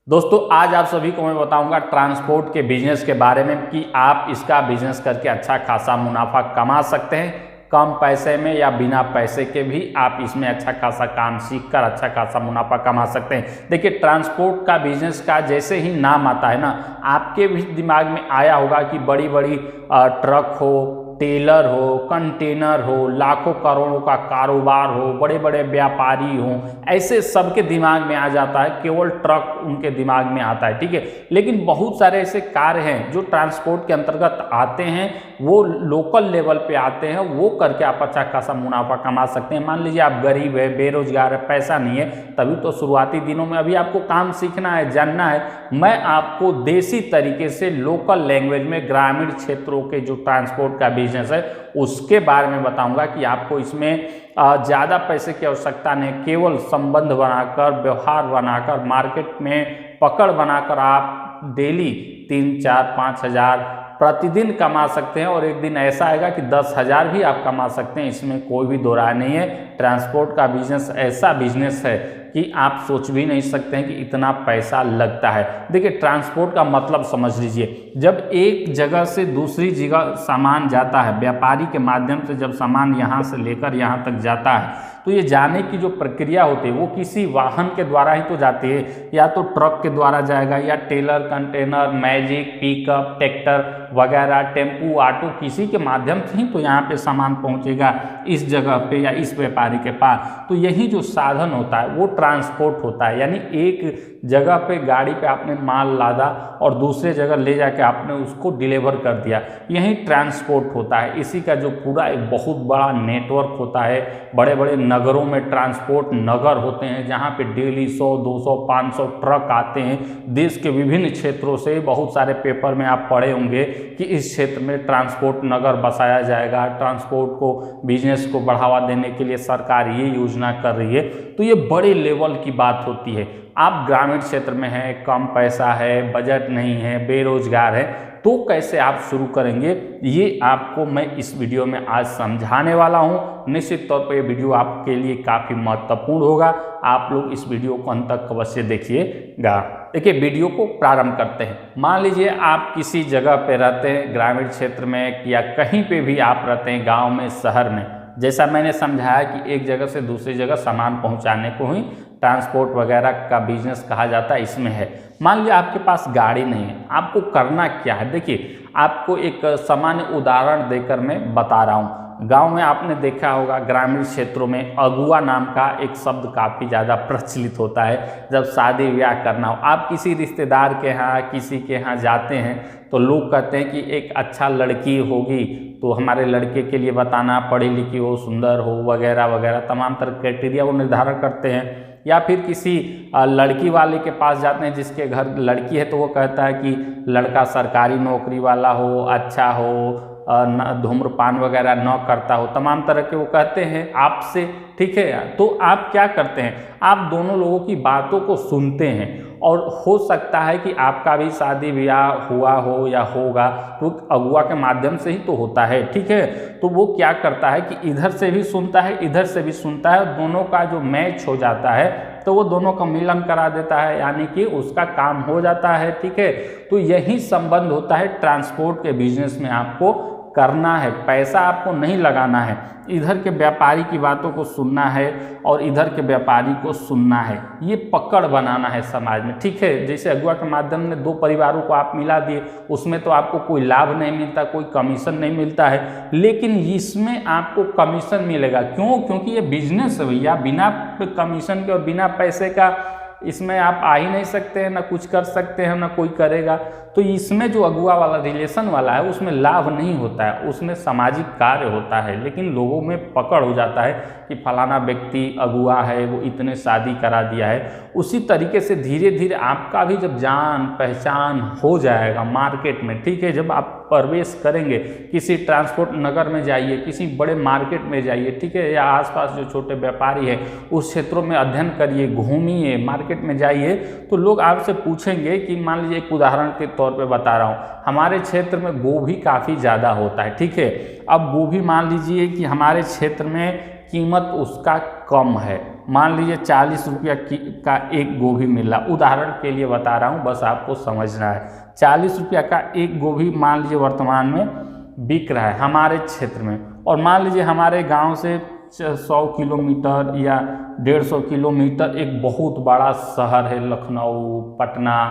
दोस्तों आज आप सभी को मैं बताऊंगा ट्रांसपोर्ट के बिजनेस के बारे में कि आप इसका बिजनेस करके अच्छा खासा मुनाफा कमा सकते हैं कम पैसे में या बिना पैसे के भी आप इसमें अच्छा खासा काम सीखकर अच्छा खासा मुनाफा कमा सकते हैं। देखिए ट्रांसपोर्ट का बिजनेस का जैसे ही नाम आता है ना, आपके भी दिमाग में आया होगा कि बड़ी बड़ी ट्रक हो, टेलर हो, कंटेनर हो, लाखों करोड़ों का कारोबार हो, बड़े बड़े व्यापारी हो, ऐसे सबके दिमाग में आ जाता है, केवल ट्रक उनके दिमाग में आता है, ठीक है। लेकिन बहुत सारे ऐसे कार्य हैं जो ट्रांसपोर्ट के अंतर्गत आते हैं, वो लोकल लेवल पे आते हैं, वो करके आप अच्छा खासा मुनाफा कमा सकते हैं। मान लीजिए आप गरीब है, बेरोजगार है, पैसा नहीं है, तभी तो शुरुआती दिनों में अभी आपको काम सीखना है, जानना है। मैं आपको देसी तरीके से लोकल लैंग्वेज में ग्रामीण क्षेत्रों के जो ट्रांसपोर्ट का बिजनेस है उसके बारे में बताऊंगा कि आपको इसमें ज़्यादा पैसे की आवश्यकता नहीं, केवल संबंध बनाकर, व्यवहार बनाकर, मार्केट में पकड़ बनाकर आप डेली 3-4-5 हज़ार प्रतिदिन कमा सकते हैं और एक दिन ऐसा आएगा कि 10,000 भी आप कमा सकते हैं। इसमें कोई भी दो राय नहीं है। ट्रांसपोर्ट का बिजनेस ऐसा बिजनेस है कि आप सोच भी नहीं सकते हैं कि इतना पैसा लगता है। देखिए ट्रांसपोर्ट का मतलब समझ लीजिए, जब एक जगह से दूसरी जगह सामान जाता है, व्यापारी के माध्यम से जब सामान यहाँ से लेकर यहाँ तक जाता है, तो ये जाने की जो प्रक्रिया होती है वो किसी वाहन के द्वारा ही तो जाती है, या तो ट्रक के द्वारा जाएगा, या trailer, container, Magic, pickup, tractor वगैरह, टेम्पू, ऑटो, किसी के माध्यम से ही तो यहाँ पे सामान पहुँचेगा इस जगह पे या इस व्यापारी के पास। तो यही जो साधन होता है वो ट्रांसपोर्ट होता है, यानी एक जगह पे गाड़ी पे आपने माल लादा और दूसरे जगह ले जाके आपने उसको डिलीवर कर दिया, यही ट्रांसपोर्ट होता है। इसी का जो पूरा एक बहुत बड़ा नेटवर्क होता है, बड़े बड़े नगरों में ट्रांसपोर्ट नगर होते हैं जहाँ पे डेली 100, 200, 500 ट्रक आते हैं देश के विभिन्न क्षेत्रों से। बहुत सारे पेपर में आप पढ़े होंगे कि इस क्षेत्र में ट्रांसपोर्ट नगर बसाया जाएगा, ट्रांसपोर्ट को, बिजनेस को बढ़ावा देने के लिए सरकार ये योजना कर रही है। तो ये बड़े लेवल की बात होती है। आप ग्रामीण क्षेत्र में हैं, कम पैसा है, बजट नहीं है, बेरोजगार है, तो कैसे आप शुरू करेंगे, ये आपको मैं इस वीडियो में आज समझाने वाला हूं। निश्चित तौर पर ये वीडियो आपके लिए काफ़ी महत्वपूर्ण होगा। आप लोग इस वीडियो को अंत तक अवश्य देखिएगा। देखिए वीडियो को प्रारंभ करते हैं। मान लीजिए आप किसी जगह पे रहते हैं, ग्रामीण क्षेत्र में या कहीं पे भी आप रहते हैं, गाँव में, शहर में। जैसा मैंने समझाया कि एक जगह से दूसरी जगह सामान पहुंचाने को ही ट्रांसपोर्ट वगैरह का बिजनेस कहा जाता है, इसमें है। मान लीजिए आपके पास गाड़ी नहीं है, आपको करना क्या है। देखिए आपको एक सामान्य उदाहरण देकर मैं बता रहा हूँ। गांव में आपने देखा होगा, ग्रामीण क्षेत्रों में अगुआ नाम का एक शब्द काफ़ी ज़्यादा प्रचलित होता है। जब शादी ब्याह करना हो, आप किसी रिश्तेदार के यहाँ, किसी के यहाँ जाते हैं तो लोग कहते हैं कि एक अच्छा लड़की होगी तो हमारे लड़के के लिए बताना, पढ़ी लिखी हो, सुंदर हो, वगैरह वगैरह तमाम तरह क्राइटेरिया वो निर्धारण करते हैं। या फिर किसी लड़की वाले के पास जाते हैं जिसके घर लड़की है, तो वो कहता है कि लड़का सरकारी नौकरी वाला हो, अच्छा हो, धूम्रपान वगैरह न करता हो, तमाम तरह के वो कहते हैं आपसे, ठीक है। तो आप क्या करते हैं, आप दोनों लोगों की बातों को सुनते हैं और हो सकता है कि आपका भी शादी ब्याह हुआ हो या होगा तो अगुआ के माध्यम से ही तो होता है, ठीक है। तो वो क्या करता है कि इधर से भी सुनता है, इधर से भी सुनता है, दोनों का जो मैच हो जाता है तो वो दोनों का मिलन करा देता है, यानी कि उसका काम हो जाता है, ठीक है। तो यही संबंध होता है ट्रांसपोर्ट के बिजनेस में। आपको करना है, पैसा आपको नहीं लगाना है, इधर के व्यापारी की बातों को सुनना है और इधर के व्यापारी को सुनना है, ये पकड़ बनाना है समाज में, ठीक है। जैसे अगुआ के माध्यम में दो परिवारों को आप मिला दिए, उसमें तो आपको कोई लाभ नहीं मिलता, कोई कमीशन नहीं मिलता है, लेकिन इसमें आपको कमीशन मिलेगा। क्यों? क्योंकि ये बिजनेस है भैया, बिना कमीशन के और बिना पैसे का इसमें आप आ ही नहीं सकते हैं, ना कुछ कर सकते हैं, ना कोई करेगा। तो इसमें जो अगुआ वाला रिलेशन वाला है उसमें लाभ नहीं होता है, उसमें सामाजिक कार्य होता है, लेकिन लोगों में पकड़ हो जाता है कि फलाना व्यक्ति अगुआ है, वो इतने शादी करा दिया है। उसी तरीके से धीरे धीरे आपका भी जब जान पहचान हो जाएगा मार्केट में, ठीक है, जब आप प्रवेश करेंगे, किसी ट्रांसपोर्ट नगर में जाइए, किसी बड़े मार्केट में जाइए, ठीक है, या आसपास जो छोटे व्यापारी है उस क्षेत्रों में अध्ययन करिए, घूमिए, मार्केट में जाइए, तो लोग आपसे पूछेंगे कि मान लीजिए एक उदाहरण के तौर पे बता रहा हूँ, हमारे क्षेत्र में गोभी काफ़ी ज़्यादा होता है, ठीक है। अब गोभी मान लीजिए कि हमारे क्षेत्र में कीमत उसका कम है, मान लीजिए 40 रुपया का एक गोभी मिल रहा, उदाहरण के लिए बता रहा हूँ, बस आपको समझना है। 40 रुपया का एक गोभी मान लीजिए वर्तमान में बिक रहा है हमारे क्षेत्र में, और मान लीजिए हमारे गांव से 100 किलोमीटर या 150 किलोमीटर एक बहुत बड़ा शहर है, लखनऊ, पटना,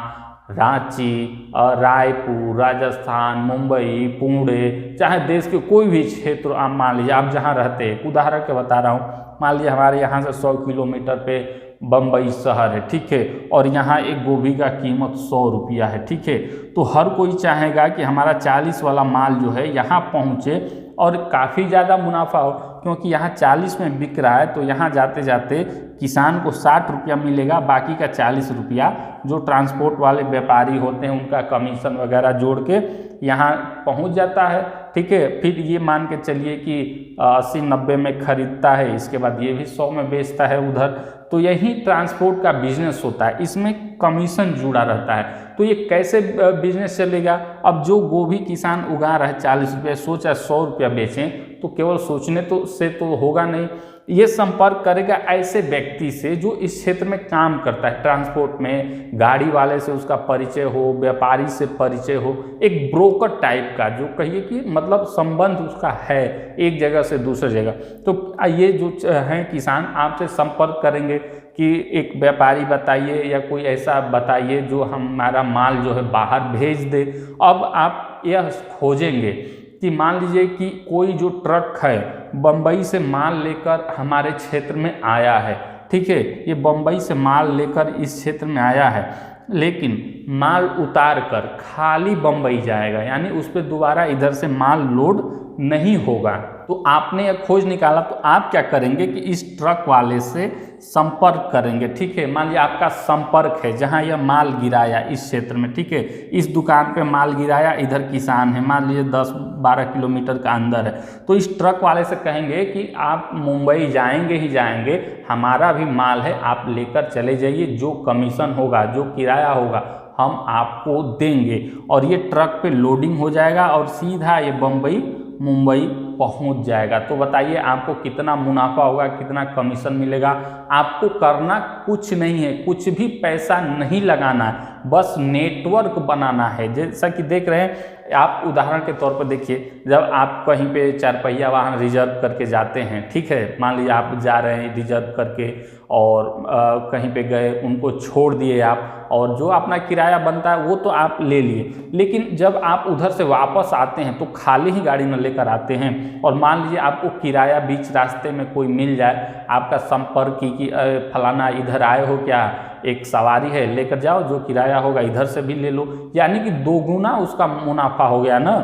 रांची, रायपुर, राजस्थान, मुंबई, पुणे, चाहे देश के कोई भी क्षेत्र आप मान लीजिए, आप जहाँ रहते हैं, उदाहरण के बता रहा हूँ, मान लीजिए हमारे यहाँ से 100 किलोमीटर पे बम्बई शहर है, ठीक है, और यहाँ एक गोभी का कीमत 100 रुपया है, ठीक है। तो हर कोई चाहेगा कि हमारा 40 वाला माल जो है यहाँ पहुँचे और काफ़ी ज़्यादा मुनाफा हो, क्योंकि यहाँ 40 में बिक रहा है, तो यहाँ जाते जाते किसान को 60 रुपया मिलेगा, बाकी का 40 रुपया जो ट्रांसपोर्ट वाले व्यापारी होते हैं उनका कमीशन वगैरह जोड़ के यहाँ पहुँच जाता है, ठीक है। फिर ये मान के चलिए कि 80-90 में खरीदता है, इसके बाद ये भी 100 में बेचता है उधर, तो यही ट्रांसपोर्ट का बिजनेस होता है, इसमें कमीशन जुड़ा रहता है। तो ये कैसे बिजनेस चलेगा? अब जो गोभी किसान उगा रहा है 40 रुपये, सोचा 100 रुपया बेचें, तो केवल सोचने से तो होगा नहीं, ये संपर्क करेगा ऐसे व्यक्ति से जो इस क्षेत्र में काम करता है, ट्रांसपोर्ट में, गाड़ी वाले से उसका परिचय हो, व्यापारी से परिचय हो, एक ब्रोकर टाइप का, जो कहिए कि मतलब संबंध उसका है एक जगह से दूसरी जगह। तो ये जो हैं किसान आपसे संपर्क करेंगे कि एक व्यापारी बताइए या कोई ऐसा बताइए जो हमारा माल जो है बाहर भेज दे। अब आप यह खोजेंगे कि मान लीजिए कि कोई जो ट्रक है बम्बई से माल लेकर हमारे क्षेत्र में आया है, ठीक है, ये बम्बई से माल लेकर इस क्षेत्र में आया है, लेकिन माल उतार कर खाली बम्बई जाएगा, यानी उस पर दोबारा इधर से माल लोड नहीं होगा। तो आपने यह खोज निकाला, तो आप क्या करेंगे कि इस ट्रक वाले से संपर्क करेंगे, ठीक है। मान लीजिए आपका संपर्क है जहां यह माल गिराया इस क्षेत्र में, ठीक है, इस दुकान पे माल गिराया, इधर किसान है, मान लीजिए 10-12 किलोमीटर का अंदर है, तो इस ट्रक वाले से कहेंगे कि आप मुंबई जाएंगे ही जाएंगे, हमारा भी माल है, आप लेकर चले जाइए, जो कमीशन होगा, जो किराया होगा, हम आपको देंगे, और ये ट्रक पे लोडिंग हो जाएगा और सीधा ये बम्बई मुंबई पहुंच जाएगा। तो बताइए आपको कितना मुनाफा होगा, कितना कमीशन मिलेगा? आपको करना कुछ नहीं है, कुछ भी पैसा नहीं लगाना है, बस नेटवर्क बनाना है। जैसा कि देख रहे हैं आप, उदाहरण के तौर पर देखिए, जब आप कहीं पे 4 पहिया वाहन रिजर्व करके जाते हैं, ठीक है, मान लीजिए आप जा रहे हैं रिजर्व करके और कहीं पे गए, उनको छोड़ दिए आप, और जो अपना किराया बनता है वो तो आप ले लिए, लेकिन जब आप उधर से वापस आते हैं तो खाली ही गाड़ी में लेकर आते हैं, और मान लीजिए आपको किराया बीच रास्ते में कोई मिल जाए, आपका संपर्क कि फलाना इधर आए हो क्या, एक सवारी है लेकर जाओ, जो किराया होगा इधर से भी ले लो, यानी कि 2 गुना उसका मुनाफा हो गया ना।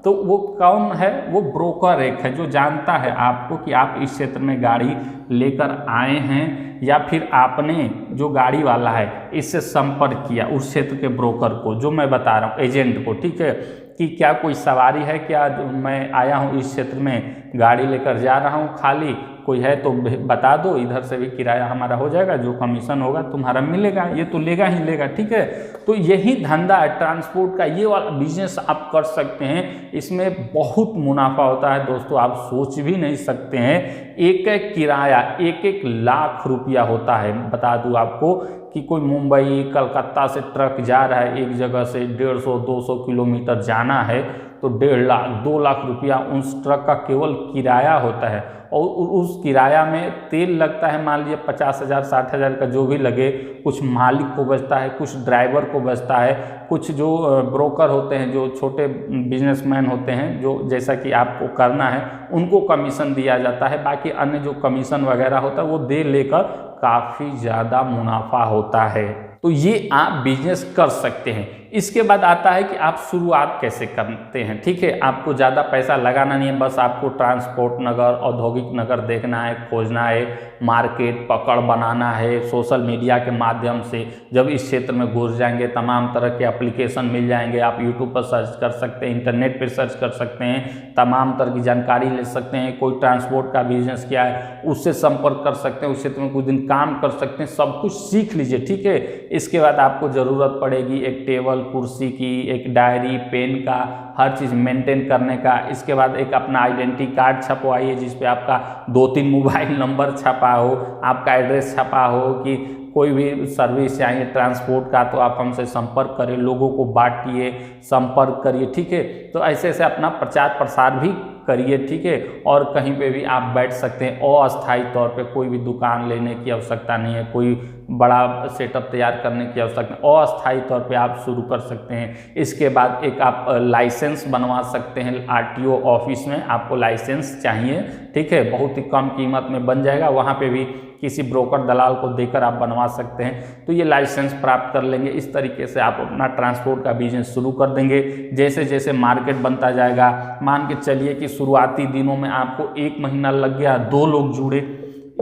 तो वो कौन है? वो ब्रोकर एक है जो जानता है आपको कि आप इस क्षेत्र में गाड़ी लेकर आए हैं, या फिर आपने जो गाड़ी वाला है इससे संपर्क किया उस क्षेत्र के ब्रोकर को, जो मैं बता रहा हूँ, एजेंट को, ठीक है, कि क्या कोई सवारी है क्या, मैं आया हूँ इस क्षेत्र में, गाड़ी लेकर जा रहा हूँ, खाली कोई है तो बता दो, इधर से भी किराया हमारा हो जाएगा, जो कमीशन होगा तुम्हारा मिलेगा, ये तो लेगा ही लेगा, ठीक है। तो यही धंधा है ट्रांसपोर्ट का, ये वाला बिजनेस आप कर सकते हैं, इसमें बहुत मुनाफा होता है दोस्तों, आप सोच भी नहीं सकते हैं। एक एक किराया 1-1 लाख रुपया होता है। बता दूं आपको कि कोई मुंबई कलकत्ता से ट्रक जा रहा है, एक जगह से 150-200 किलोमीटर जाना है, तो 1.5 लाख 2 लाख रुपया उस ट्रक का केवल किराया होता है, और उस किराया में तेल लगता है, मान लीजिए 50,000-60,000 का जो भी लगे, कुछ मालिक को बचता है, कुछ ड्राइवर को बचता है, कुछ जो ब्रोकर होते हैं, जो छोटे बिजनेसमैन होते हैं, जो जैसा कि आपको करना है उनको कमीशन दिया जाता है, बाकी अन्य जो कमीशन वगैरह होता है वो दे लेकर काफ़ी ज़्यादा मुनाफा होता है। तो ये आप बिजनेस कर सकते हैं। इसके बाद आता है कि आप शुरुआत कैसे करते हैं, ठीक है। आपको ज़्यादा पैसा लगाना नहीं है, बस आपको ट्रांसपोर्ट नगर, औद्योगिक नगर देखना है, खोजना है, मार्केट पकड़ बनाना है, सोशल मीडिया के माध्यम से जब इस क्षेत्र में घुस जाएंगे, तमाम तरह के एप्लीकेशन मिल जाएंगे, आप यूट्यूब पर सर्च कर सकते हैं, इंटरनेट पर सर्च कर सकते हैं, तमाम तरह की जानकारी ले सकते हैं, कोई ट्रांसपोर्ट का बिजनेस क्या है उससे संपर्क कर सकते हैं, उस क्षेत्र में कुछ दिन काम कर सकते हैं, सब कुछ सीख लीजिए, ठीक है। इसके बाद आपको ज़रूरत पड़ेगी एक टेबल कुर्सी की, एक डायरी, पेन का, हर चीज़ मेंटेन करने का। इसके बाद एक अपना आइडेंटिटी कार्ड छपवाइए जिस पे आपका 2-3 मोबाइल नंबर छपा हो, आपका एड्रेस छपा हो कि कोई भी सर्विस चाहिए ट्रांसपोर्ट का तो आप हमसे संपर्क करें, लोगों को बांटिए, संपर्क करिए, ठीक है। तो ऐसे ऐसे अपना प्रचार प्रसार भी करिए, ठीक है। और कहीं पे भी आप बैठ सकते हैं, अस्थायी तौर पे कोई भी दुकान लेने की आवश्यकता नहीं है, कोई बड़ा सेटअप तैयार करने की आवश्यकता नहीं, अस्थायी तौर पे आप शुरू कर सकते हैं। इसके बाद एक आप लाइसेंस बनवा सकते हैं, आरटीओ ऑफिस में आपको लाइसेंस चाहिए, ठीक है, बहुत ही कम कीमत में बन जाएगा, वहाँ पे भी किसी ब्रोकर दलाल को देकर आप बनवा सकते हैं। तो ये लाइसेंस प्राप्त कर लेंगे, इस तरीके से आप अपना ट्रांसपोर्ट का बिजनेस शुरू कर देंगे। जैसे जैसे मार्केट बनता जाएगा, मान के चलिए कि शुरुआती दिनों में आपको 1 महीना लग गया, 2 लोग जुड़े,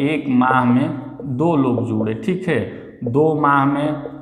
1 माह में 2 लोग जुड़े, ठीक है, 2 माह में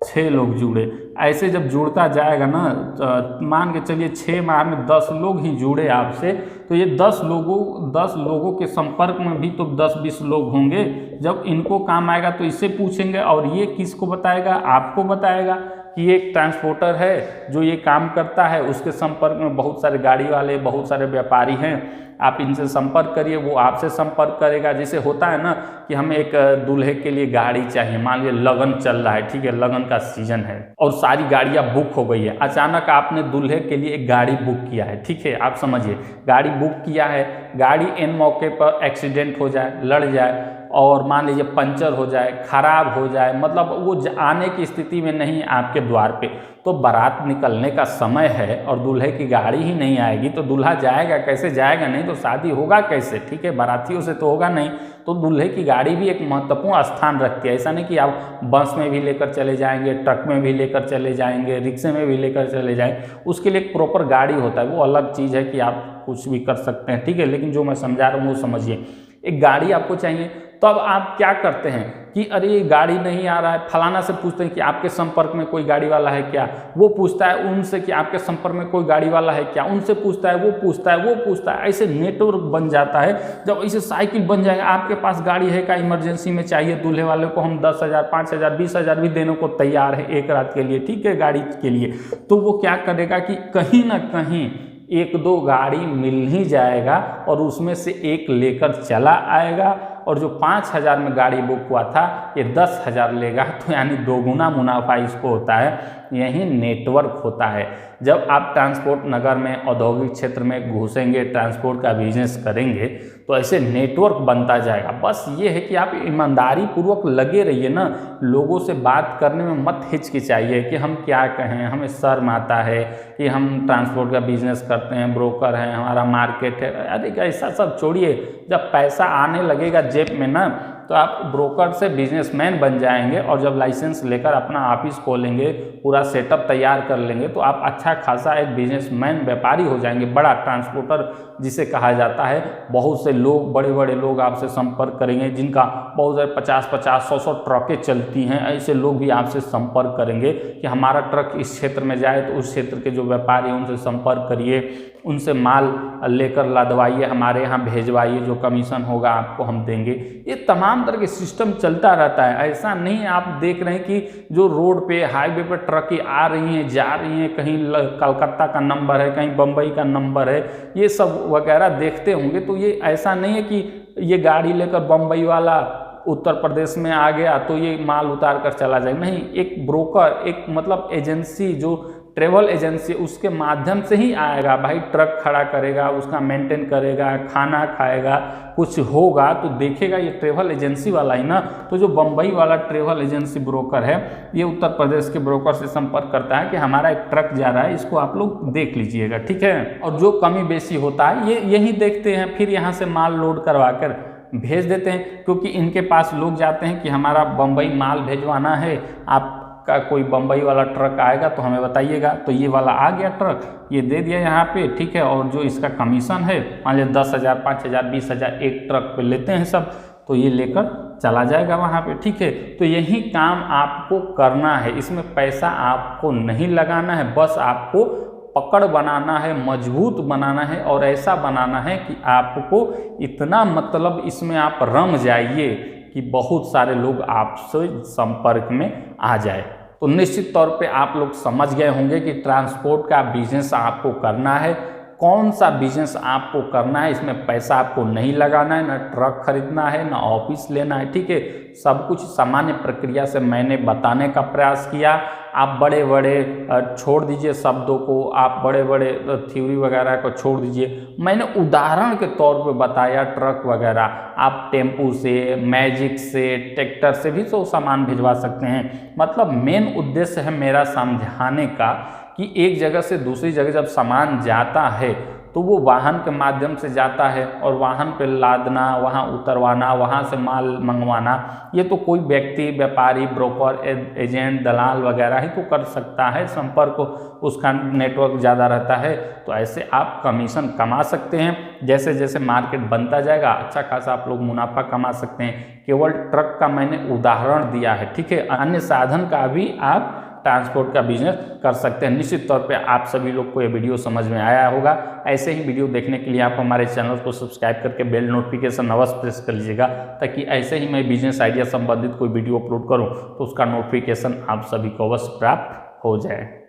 6 लोग जुड़े, ऐसे जब जुड़ता जाएगा ना, मान के चलिए 6 माह में 10 लोग ही जुड़े आपसे, तो ये 10 लोगों के संपर्क में भी तो 10-20 लोग होंगे। जब इनको काम आएगा तो इससे पूछेंगे, और ये किसको बताएगा? आपको बताएगा कि एक ट्रांसपोर्टर है जो ये काम करता है, उसके संपर्क में बहुत सारे गाड़ी वाले, बहुत सारे व्यापारी हैं, आप इनसे संपर्क करिए, वो आपसे संपर्क करेगा। जैसे होता है ना कि हमें एक दूल्हे के लिए गाड़ी चाहिए, मान लीजिए लगन चल रहा है, ठीक है, लगन का सीजन है और सारी गाड़ियां बुक हो गई है, अचानक आपने दूल्हे के लिए एक गाड़ी बुक किया है, ठीक है, आप समझिए गाड़ी बुक किया है, गाड़ी इन मौके पर एक्सीडेंट हो जाए, लड़ जाए और मान लीजिए पंचर हो जाए, खराब हो जाए, मतलब वो आने की स्थिति में नहीं आपके द्वार पे, तो बारात निकलने का समय है और दूल्हे की गाड़ी ही नहीं आएगी तो दूल्हा जाएगा कैसे? जाएगा नहीं तो शादी होगा कैसे? ठीक है, बारातियों से तो होगा नहीं। तो दूल्हे की गाड़ी भी एक महत्वपूर्ण स्थान रखती है। ऐसा नहीं कि आप बस में भी लेकर चले जाएंगे, ट्रक में भी लेकर चले जाएंगे, रिक्शे में भी लेकर चले जाएंगे, उसके लिए एक प्रॉपर गाड़ी होता है, वो अलग चीज़ है कि आप कुछ भी कर सकते हैं, ठीक है। लेकिन जो मैं समझा रहा हूँ वो समझिए, एक गाड़ी आपको चाहिए, तो अब आप क्या करते हैं कि अरे ये गाड़ी नहीं आ रहा है, फलाना से पूछते हैं कि आपके संपर्क में कोई गाड़ी वाला है क्या, वो पूछता है उनसे कि आपके संपर्क में कोई गाड़ी वाला है क्या, उनसे पूछता है, वो पूछता है, वो पूछता है, ऐसे नेटवर्क बन जाता है। जब ऐसे साइकिल बन जाएगा, आपके पास गाड़ी है क्या, इमरजेंसी में चाहिए दूल्हे वाले को, हम 10,000, 5,000, 20,000 भी देने को तैयार है एक रात के लिए, ठीक है, गाड़ी के लिए, तो वो क्या करेगा कि कहीं ना कहीं 1-2 गाड़ी मिल ही जाएगा और उसमें से एक लेकर चला आएगा, और जो 5,000 में गाड़ी बुक हुआ था ये 10,000 लेगा, तो यानी 2 गुना मुनाफा इसको होता है। यही नेटवर्क होता है। जब आप ट्रांसपोर्ट नगर में, औद्योगिक क्षेत्र में घुसेंगे, ट्रांसपोर्ट का बिजनेस करेंगे, तो ऐसे नेटवर्क बनता जाएगा। बस ये है कि आप ईमानदारी पूर्वक लगे रहिए ना, लोगों से बात करने में मत हिचकिचाइए कि हम क्या कहें, हमें शर्म आता है कि हम ट्रांसपोर्ट का बिजनेस करते हैं, ब्रोकर हैं, हमारा मार्केट है। अरे ऐसा सब छोड़िए, जब पैसा आने लगेगा जेब में ना, तो आप ब्रोकर से बिजनेसमैन बन जाएंगे, और जब लाइसेंस लेकर अपना ऑफिस खोलेंगे, पूरा सेटअप तैयार कर लेंगे, तो आप अच्छा खासा एक बिजनेसमैन, व्यापारी हो जाएंगे, बड़ा ट्रांसपोर्टर जिसे कहा जाता है। बहुत से लोग, बड़े बड़े लोग आपसे संपर्क करेंगे, जिनका बहुत सारे 50-50, 100-100 ट्रकें चलती हैं, ऐसे लोग भी आपसे संपर्क करेंगे कि हमारा ट्रक इस क्षेत्र में जाए, तो उस क्षेत्र के जो व्यापारी हैं उनसे संपर्क करिए, उनसे माल लेकर लदवाइए, हमारे यहाँ भेजवाइए, जो कमीशन होगा आपको हम देंगे। ये तमाम तरह के सिस्टम चलता रहता है। ऐसा नहीं है आप देख रहे हैं कि जो रोड पे, हाईवे पे ट्रकें आ रही हैं, जा रही हैं, कहीं कलकत्ता का नंबर है, कहीं बम्बई का नंबर है, ये सब वगैरह देखते होंगे। तो ये ऐसा नहीं है कि ये गाड़ी लेकर बम्बई वाला उत्तर प्रदेश में आ गया तो ये माल उतार कर चला जाए, नहीं। एक ब्रोकर, एक मतलब एजेंसी, जो ट्रेवल एजेंसी, उसके माध्यम से ही आएगा। भाई ट्रक खड़ा करेगा, उसका मेंटेन करेगा, खाना खाएगा, कुछ होगा तो देखेगा ये ट्रेवल एजेंसी वाला ही ना। तो जो बम्बई वाला ट्रेवल एजेंसी ब्रोकर है, ये उत्तर प्रदेश के ब्रोकर से संपर्क करता है कि हमारा एक ट्रक जा रहा है, इसको आप लोग देख लीजिएगा, ठीक है। और जो कमी बेसी होता है ये यही देखते हैं, फिर यहाँ से माल लोड करवा कर भेज देते हैं, क्योंकि इनके पास लोग जाते हैं कि हमारा बम्बई माल भेजवाना है, आपका कोई बम्बई वाला ट्रक आएगा तो हमें बताइएगा। तो ये वाला आ गया ट्रक, ये दे दिया यहाँ पे, ठीक है। और जो इसका कमीशन है, मान लीजिए 10,000, 5,000, 20,000 एक ट्रक पे लेते हैं सब, तो ये लेकर चला जाएगा वहाँ पे, ठीक है। तो यही काम आपको करना है, इसमें पैसा आपको नहीं लगाना है, बस आपको पकड़ बनाना है, मजबूत बनाना है, और ऐसा बनाना है कि आपको इतना मतलब इसमें आप रम जाइए कि बहुत सारे लोग आपसे संपर्क में आ जाए। तो निश्चित तौर पे आप लोग समझ गए होंगे कि ट्रांसपोर्ट का बिजनेस आपको करना है, कौन सा बिजनेस आपको करना है। इसमें पैसा आपको नहीं लगाना है, ना ट्रक खरीदना है, ना ऑफिस लेना है, ठीक है। सब कुछ सामान्य प्रक्रिया से मैंने बताने का प्रयास किया। आप बड़े बड़े छोड़ दीजिए शब्दों को, आप बड़े बड़े थ्योरी वगैरह को छोड़ दीजिए। मैंने उदाहरण के तौर पे बताया ट्रक वगैरह, आप टेम्पू से, मैजिक से, ट्रैक्टर से भी तो सामान भिजवा सकते हैं। मतलब मेन उद्देश्य है मेरा समझाने का कि एक जगह से दूसरी जगह जब सामान जाता है तो वो वाहन के माध्यम से जाता है, और वाहन पे लादना, वहाँ उतरवाना, वहाँ से माल मंगवाना, ये तो कोई व्यक्ति, व्यापारी, ब्रोकर, एजेंट, दलाल वगैरह ही तो कर सकता है। संपर्क उसका नेटवर्क ज़्यादा रहता है, तो ऐसे आप कमीशन कमा सकते हैं। जैसे जैसे मार्केट बनता जाएगा अच्छा खासा आप लोग मुनाफा कमा सकते हैं। केवल ट्रक का मैंने उदाहरण दिया है, ठीक है। अन्य साधन का भी आप ट्रांसपोर्ट का बिजनेस कर सकते हैं। निश्चित तौर पे आप सभी लोग को ये वीडियो समझ में आया होगा। ऐसे ही वीडियो देखने के लिए आप हमारे चैनल को सब्सक्राइब करके बेल नोटिफिकेशन अवश्य प्रेस कर लीजिएगा, ताकि ऐसे ही मैं बिजनेस आइडिया संबंधित कोई वीडियो अपलोड करूं तो उसका नोटिफिकेशन आप सभी को अवश्य प्राप्त हो जाए।